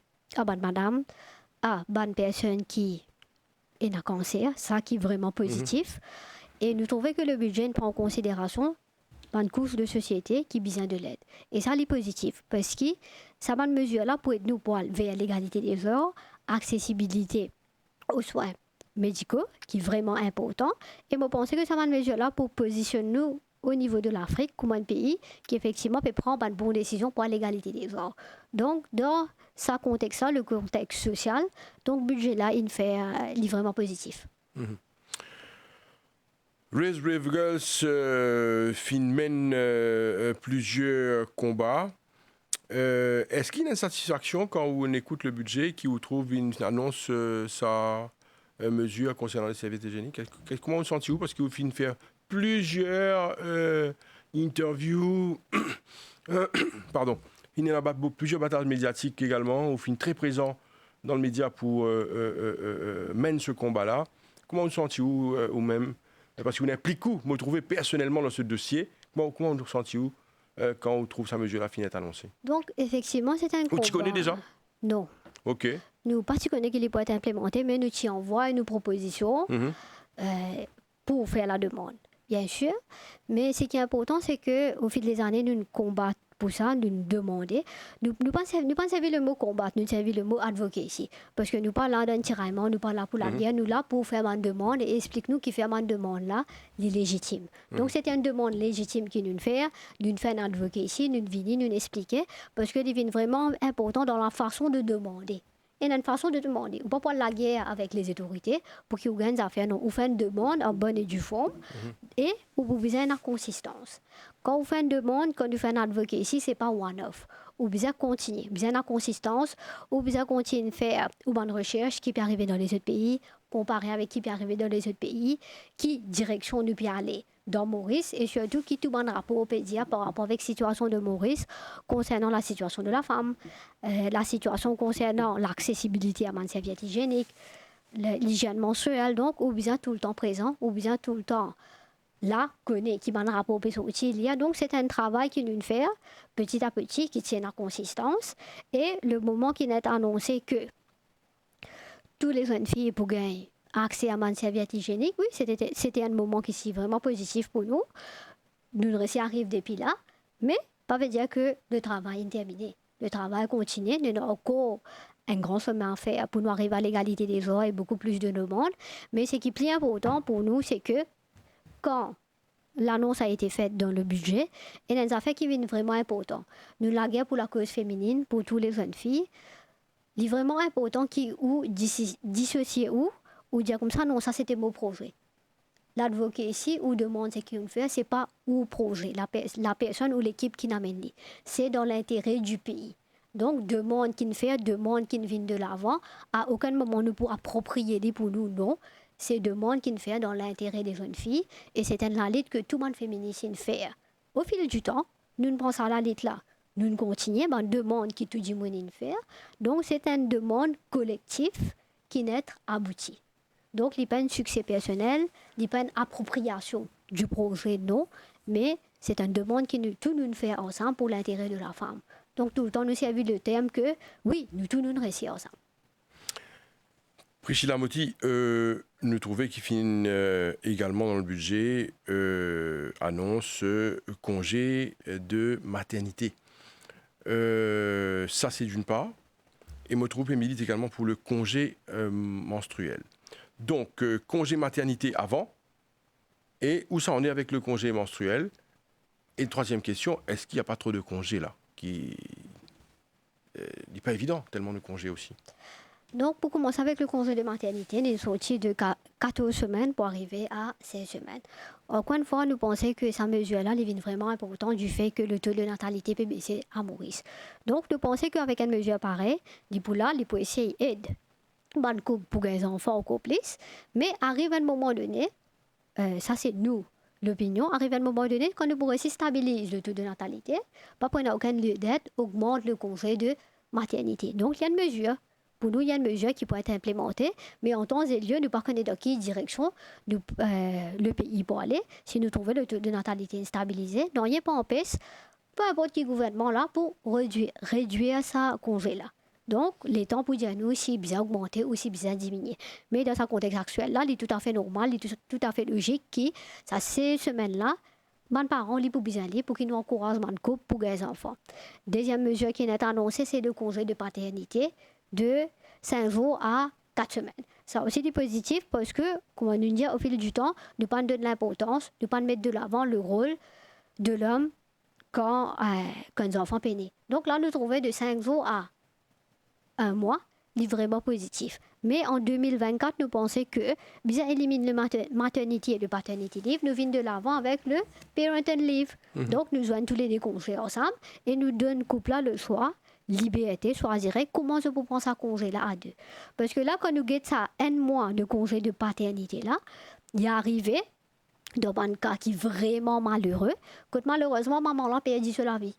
madame, à bonne personne qui et un cancer, ça qui est vraiment positif. Et nous trouvons que le budget prend en considération une couche de société qui a besoin de l'aide. Et ça, c'est positif, parce que ça va une mesure-là pour aider nous pour vers l'égalité des genres, accessibilité aux soins médicaux, qui est vraiment important. Et je pense que ça va une mesure-là pour positionner nous au niveau de l'Afrique comme un pays qui effectivement peut prendre une bonne décision pour l'égalité des genres. Donc, dans ce contexte-là, le contexte social, donc le budget-là, il est vraiment positif. Raise Brave Girls mène plusieurs combats. Est-ce qu'il y a une satisfaction quand on écoute le budget, qui vous trouve une annonce sa mesure concernant les services hygiéniques? Comment vous sentez-vous? Parce que vous finissez faire plusieurs interviews, pardon, il y a plusieurs batailles médiatiques également, vous finissez très présent dans le média pour mener ce combat-là. Comment vous sentez-vous ou même? Parce que vous impliquez vous me trouvez personnellement dans ce dossier. Comment vous sentez-vous quand vous trouvez sa mesure-là finit annoncée? Donc, effectivement, c'est un combat. Vous t'y connaissez déjà? Non. OK. Nous, pas si connaissons qu'il est pas être implémenté, mais nous t'y envoyons nos propositions pour faire la demande. Bien sûr, mais ce qui est important, c'est qu'au fil des années, nous nous combattons pour ça, nous nous demandons. Nous pas servir le mot combattre, nous servir le mot advocacy. Parce que nous parlons d'un tiraillement, nous parlons pour la guerre, nous là pour faire une demande et explique-nous qui fait une demande là, est légitime. Donc c'était une demande légitime qui nous fait une advocacy, nous venons nous expliquer, parce que c'est vraiment important dans la façon de demander. Et il y a une façon de demander. On ne peut pas la guerre avec les autorités pour qu'ils gagnent des affaires. Non, on fait une demande en bonne et due forme et on vous besoin de consistance. Quand on fait une demande, quand on fait une advocacy, ce n'est pas one-off. On besoin continuer, besoin de consistance, on besoin continuer de faire une recherche qui peut arriver dans les autres pays, comparer avec qui peut arriver dans les autres pays, qui direction nous peut aller dans Maurice et surtout qui tout bon rapport au pédia par rapport avec la situation de Maurice concernant la situation de la femme, la situation concernant l'accessibilité à une serviette hygiénique, l'hygiène menstruelle. Donc, on besoin tout le temps présent, on besoin tout le temps là, connaît qui bon rapport au il y a. Donc, c'est un travail qui nous fait petit à petit, qui tient à consistance. Et le moment qui est annoncé que tous les jeunes filles pour gagner accès à une serviette hygiénique, oui, c'était un moment qui est vraiment positif pour nous. nous réussi arrive depuis là, mais pas veut dire que le travail est terminé. Le travail continue, nous avons encore un grand chemin à faire pour nous arriver à l'égalité des genres et beaucoup plus de demandes. Mais ce qui est plus important pour nous, c'est que quand l'annonce a été faite dans le budget, et des affaires qui viennent vraiment importantes. Nous, la guerre pour la cause féminine, pour toutes les jeunes filles, il est vraiment important qui ou dissocier ou dire comme ça, non, ça c'était mon projet. L'advocate ici ou demande ce qu'on fait, c'est pas ou projet, la personne ou l'équipe qui n'amène dit. C'est dans l'intérêt du pays. Donc, demande qui fait, demande qui vient de l'avant, à aucun moment nous pour approprier les pour nous, non. C'est demande qui fait dans l'intérêt des jeunes filles et c'est une lutte que tout le monde féminicide fait. Au fil du temps, nous ne pensons à la lutte là. Nous continuons, une demande qui tout le monde fait. Donc, c'est une demande collective qui n'est aboutie. Donc, il n'y a pas un succès personnel, il n'y a pas une appropriation du projet, non, mais c'est une demande que nous tous nous faisons ensemble pour l'intérêt de la femme. Donc, tout le temps, nous servons le terme que, oui, nous tous nous réussissons ensemble. Priscilla Moty, nous trouvons qu'il finit également dans le budget, annonce congé de maternité. Ça, c'est d'une part. Et me trouve milite également pour le congé menstruel. Donc, congé maternité avant, et où ça en est avec le congé menstruel? Et troisième question, est-ce qu'il n'y a pas trop de congés là qui n'est pas évident, tellement de congés aussi. Donc, pour commencer avec le congé de maternité, il est sorti de 14 semaines pour arriver à 16 semaines. Encore une fois, nous pensons que cette mesure-là est vraiment importante du fait que le taux de natalité peut baisser à Maurice. Donc, nous pensons qu'avec une mesure pareille, il peut essayer d'aider bonne couple pour les enfants encore plus. Mais arrive un moment donné, ça c'est nous, l'opinion, arrive un moment donné, quand nous pourrons stabiliser le taux de natalité, pas prendre aucun lieu d'aide, augmente le congé de maternité. Donc, il y a une mesure. Pour nous, il y a une mesure qui pourrait être implémentée, mais en temps et lieu, nous ne pas connaître dans quelle direction le pays peut aller. Si nous trouvons le taux de natalité stabilisé, non, il n'y a pas en paix, peu importe qui gouvernement là, pour réduire sa congé là. Donc, les temps pour dire nous si bien augmenter ou si bien diminuer. Mais dans ce contexte actuel là, il est tout à fait normal, il est tout à fait logique que ces semaines-là, les parents li pour bien aller pour qu'ils nous encouragent les couples pour les enfants. Deuxième mesure qui est annoncée, c'est le congé de paternité de 5 jours à 4 semaines. Ça aussi est positif parce que, comme on nous dit, au fil du temps, nous ne pas donner de l'importance, nous ne pas mettre de l'avant le rôle de l'homme quand les enfants peinés. Donc là, nous trouvons de 5 jours à 1 mois, c'est vraiment positif. Mais en 2024, nous pensons que, bien éliminer le maternity et le paternity leave, nous venons de l'avant avec le parental leave. Donc, nous joignons tous les deux congés ensemble et nous donnons couple là le choix, liberté, choisir comment je peux prendre ça congé là à deux. Parce que là, quand nous gagnons ça, 1 mois de congé de paternité là, il est arrivé dans un cas qui est vraiment malheureux, que malheureusement, maman l'a perdu sur la vie.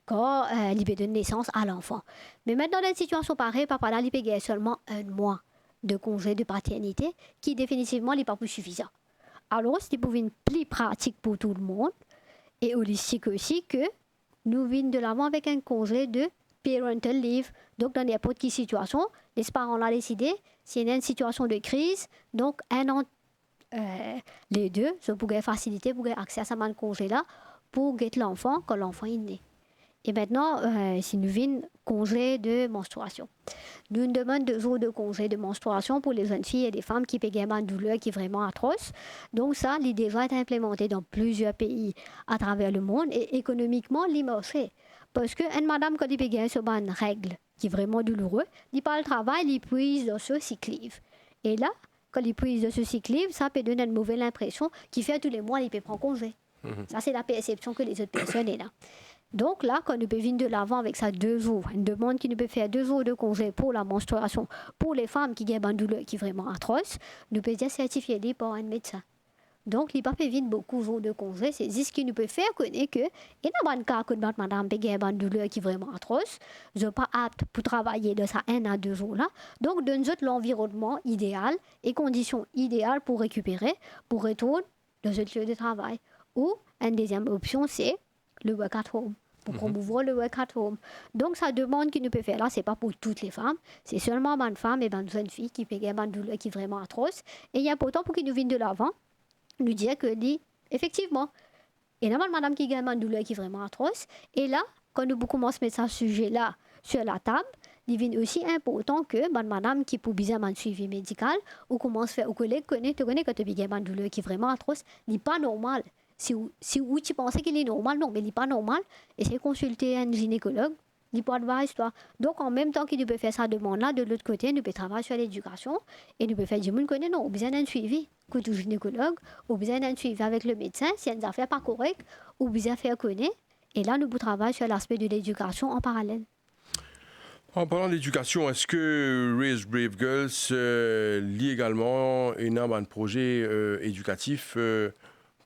Quand il peut donner naissance à l'enfant. Mais maintenant, dans une situation pareille, papa là, il peut gagner seulement 1 mois de congé de paternité, qui définitivement n'est pas plus suffisant. Alors, c'est pour une plus pratique pour tout le monde, et holistique aussi, que nous venons de l'avant avec un congé de parental leave. Donc, dans n'importe quelle situation, les parents l'ont décidé, s'il y a une situation de crise, donc un an, les deux, je pourrais faciliter pour accès à ce congé-là, pour guetter l'enfant quand l'enfant est né. Et maintenant, si nous venons congé de menstruation. Nous demandons 2 jours de congé de menstruation pour les jeunes filles et les femmes qui payent une douleur qui est vraiment atroce. Donc ça, l'idée va être implémentée dans plusieurs pays à travers le monde et économiquement, l'immerser. Parce qu'une madame, quand elle paye sur une règle qui est vraiment douloureuse, elle pas le travail, elle prise dans ce cyclive. Et là, quand elle prise dans ce cyclive, ça peut donner une mauvaise impression qui fait tous les mois, elle peut prendre congé. Ça, c'est la perception que les autres personnes ont là. Donc là, quand nous pouvons venir de l'avant avec ça 2 jours, une demande qui nous peut faire 2 jours de congé pour la menstruation, pour les femmes qui ont une douleur qui est vraiment atroce, nous pouvons dire certifier par un médecin. Donc, il ne peut pas venir beaucoup de jours de congé, c'est ce qui nous peut faire connaître que, il y a un cas que madame a une douleur qui est vraiment atroce, je ne suis pas apte pour travailler de ça 1 à 2 jours là. Donc, donne-nous l'environnement idéal et conditions idéales pour récupérer, pour retourner dans ce lieu de travail. Ou, une deuxième option, c'est le work at home, pour promouvoir le work at home. Donc, ça demande qu'il nous peut faire là, c'est pas pour toutes les femmes, c'est seulement une femme et une jeune fille qui peut avoir une douleur qui est vraiment atroce. Et il y a pourtant pour qu'ils nous viennent de l'avant, nous dire que, effectivement, Et là, madame qui gagne une douleur qui est vraiment atroce. Et là, quand nous commençons à mettre ce sujet-là sur la table, il devient aussi important que madame qui pour bien un suivi médical ou commence à faire aux collègues tu connais que tu as une douleur qui est vraiment atroce, n'est pas normal. Si tu penses qu'il est normal, non, mais il n'est pas normal. Et c'est consulter un gynécologue, il peut advice toi. Donc en même temps qu'il peut faire sa demande-là, de l'autre côté, nous peut travailler sur l'éducation et nous peut faire du monde connaît non, ou besoin d'un suivi, que tout gynécologue, ou besoin d'un suivi avec le médecin, si il y a une affaire pas correcte, ou besoin faire connaître. Et là, nous pouvons travailler sur l'aspect de l'éducation en parallèle. En parlant d'éducation, est-ce que Raise Brave Girls lie également un projet éducatif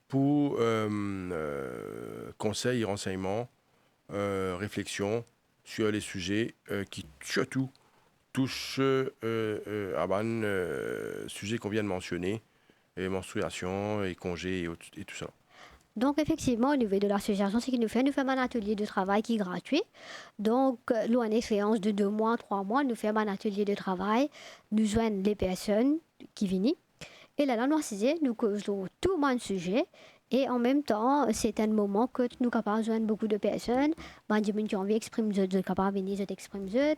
pour conseils et renseignements, réflexion sur les sujets qui surtout touchent à un sujet qu'on vient de mentionner, et menstruation et congés et tout ça. Donc, effectivement, au niveau de l'association, ce qu'il nous fait un atelier de travail qui est gratuit. Donc, nous, en séance de 2 mois, 3 mois, nous faisons un atelier de travail. Nous joignons les personnes qui viennent. Et là, nous causons tout le sujet. Et en même temps, c'est un moment que nous sommes capables de joindre beaucoup de personnes. Il y a des gens qui ont envie d'exprimer, ils sont capables de venir exprimer. Il y a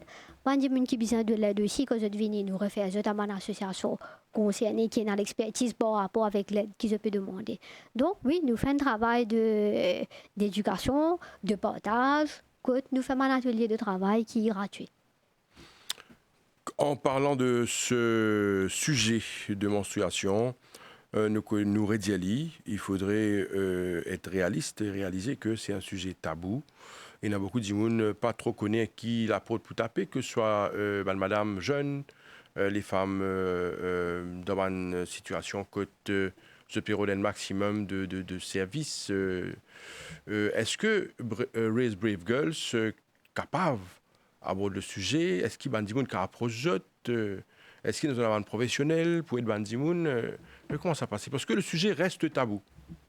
des gens qui ont besoin de l'aide aussi, quand ils viennent nous refaire une association concernée qui est dans l'expertise par rapport avec l'aide qu'ils peuvent demander. Donc, oui, nous faisons un travail d'éducation, de partage, que nous faisons un atelier de travail qui est gratuit. En parlant de ce sujet de menstruation, nous rédiali, il faudrait être réaliste et réaliser que c'est un sujet tabou. Il y a beaucoup de gens pas trop connaissent qui la porte pour taper, que ce soit madame jeune, les femmes dans une situation que ce période maximum de services. Est-ce que Raise Brave Girls capable d'aborder le sujet? Est-ce qu'il y a des gens qui approchent? Est-ce qu'il y a un professionnel pour être bandimoun? Comment ça passe? Parce que le sujet reste tabou.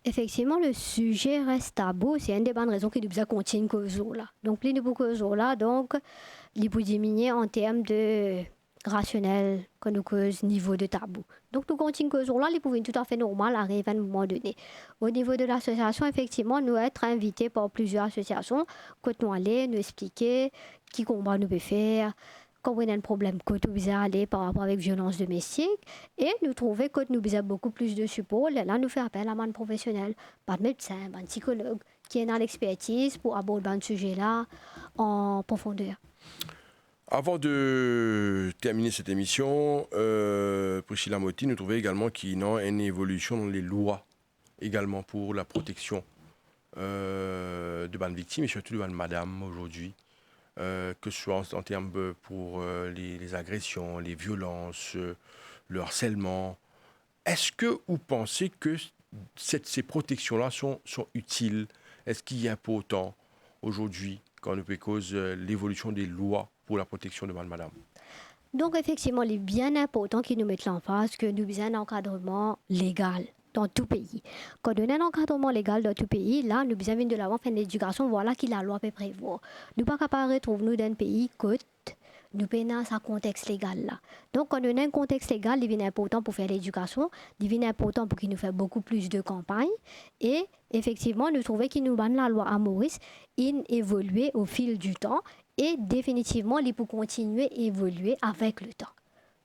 Effectivement, le sujet reste tabou. C'est une des bonnes raisons qui nous a continué ce jour-là. Donc, plus de beaucoup de jours-là, donc, il peut diminuer en termes de rationnel, quand nous cause niveau de tabou. Donc, nous continuons ce jour-là, il pouvait tout à fait normal arriver à un moment donné. Au niveau de l'association, effectivement, nous être invités par plusieurs associations, quand nous allons nous expliquer qui combat nous peut faire, quand on a un problème que nous allons aller par rapport avec violence domestique, et nous trouvons que nous avons beaucoup plus de support. Là, nous faisons appel à un professionnel, pas de médecin, pas de psychologue, qui est dans l'expertise pour aborder ce sujet-là en profondeur. Avant de terminer cette émission, Priscilla Motti nous trouvait également qu'il y a une évolution dans les lois, également pour la protection de bonnes victimes et surtout de bonnes madame aujourd'hui. Que ce soit en termes pour les agressions, les violences, le harcèlement. Est-ce que vous pensez que ces protections-là sont utiles? Est-ce qu'il y a pour autant aujourd'hui quand on peut cause l'évolution des lois pour la protection de madame? Donc effectivement, il est bien important qu'ils nous mettent l'emphase que nous avons un encadrement légal dans tout pays. Quand on a un encadrement légal dans tout pays, là, nous avons de l'avant faire l'éducation, voilà qui la loi peut prévoir. Nous ne sommes pas capables de retrouver dans un pays que nous payons un contexte légal là. Donc, quand on a un contexte légal, il est important pour faire l'éducation, il est important pour qu'il nous fasse beaucoup plus de campagnes. Et effectivement, nous trouvons qu'il nous donne la loi à Maurice, il évolue au fil du temps et définitivement, il peut continuer à évoluer avec le temps.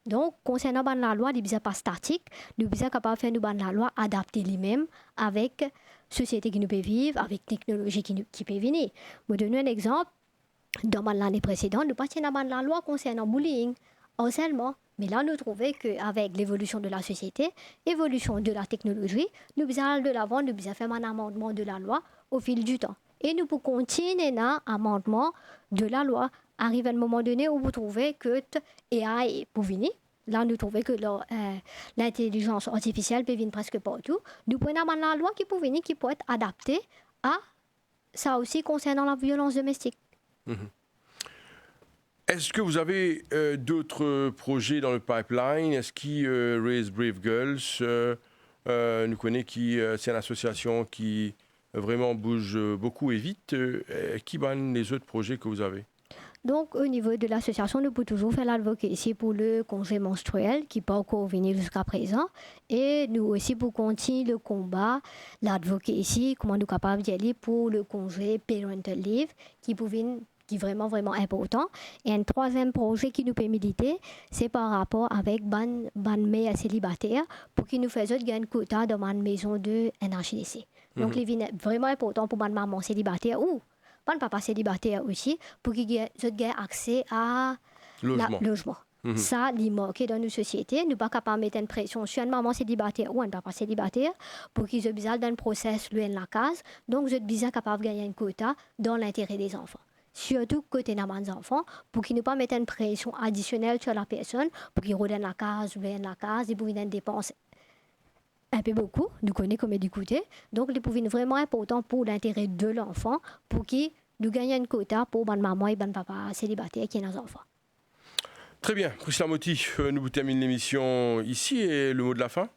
Donc, concernant la loi, il n'est pas statique, nous sommes capables de faire la loi adapter lui-même avec la société qui nous peut vivre, avec la technologie qui peut venir. Je vais donner un exemple. Dans l'année précédente, nous partions dans la loi concernant le bullying, harcèlement. Mais là, nous trouvons qu'avec l'évolution de la société, l'évolution de la technologie, nous allons de l'avant, nous allons faire un amendement de la loi au fil du temps. Et nous pouvons continuer dans l'amendement de la loi. Arrive à un moment donné où vous trouvez que AI peut venir. Là, nous trouvons que l'intelligence artificielle peut venir presque partout. Nous prenons la loi qui peut venir, qui peut être adaptée à ça aussi concernant la violence domestique. Est-ce que vous avez d'autres projets dans le pipeline? Est-ce que Raise Brave Girls nous connaît qui c'est une association qui vraiment bouge beaucoup et vite? Qui sont les autres projets que vous avez? Donc, au niveau de l'association, nous pouvons toujours faire l'advocacy pour le congé menstruel qui peut encore venir jusqu'à présent. Et nous aussi, pour continuer le combat, l'advocacy, comment nous sommes capables d'y aller pour le congé parental leave qui est vraiment, vraiment important. Et un troisième projet qui nous peut militer, c'est par rapport avec ban mère célibataire pour qu'ils nous fassent un quota dans ma maison de NHDC. Donc, c'est vraiment important pour ma maman célibataire ou ban papa célibataire aussi pour qu'ils aient accès à logement. Ça, il manque dans nos sociétés. Nous ne sommes pas capables de mettre une pression sur une maman célibataire ou un papa célibataire pour qu'ils aient besoin d'un process loin de la case. Donc, vous êtes besoin capable de gagner un quota dans l'intérêt des enfants. Surtout côté des enfants, pour qu'ils ne pas mettre une pression additionnelle sur la personne, pour qu'ils redonnent la case, loin de la case, et pour qu'ils aient une dépense un peu beaucoup, nous connaissons comment du côté. Donc, les pouvoirs vraiment important pour l'intérêt de l'enfant, pour qu'il nous gagne un quota pour bonne maman et bonne papa célibataire qui ont des enfants. Très bien. Priscilla Moty, nous terminons l'émission ici et le mot de la fin.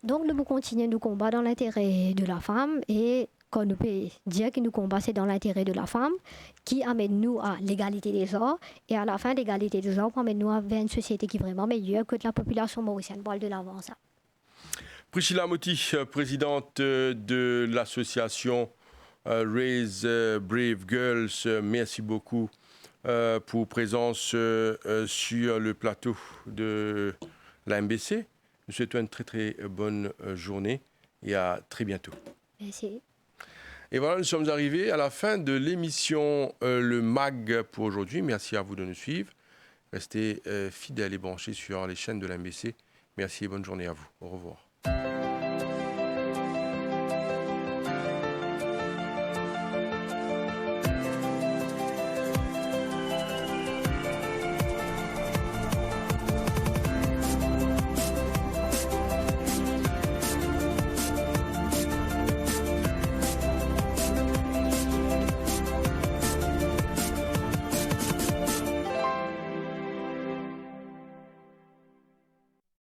Donc, nous continuons nos combats dans l'intérêt de la femme et quand nous pouvons dire que nous combattons c'est dans l'intérêt de la femme qui amène nous à l'égalité des genres et à la fin l'égalité des genres amène nous à une société qui est vraiment meilleure que la population mauricienne pour aller de l'avant ça. Priscilla Moty, présidente de l'association Raise Brave Girls, merci beaucoup pour présence sur le plateau de la MBC. Nous souhaitons une très très bonne journée et à très bientôt. Merci. Et voilà, nous sommes arrivés à la fin de l'émission Le MAG pour aujourd'hui. Merci à vous de nous suivre. Restez fidèles et branchés sur les chaînes de la MBC. Merci et bonne journée à vous. Au revoir.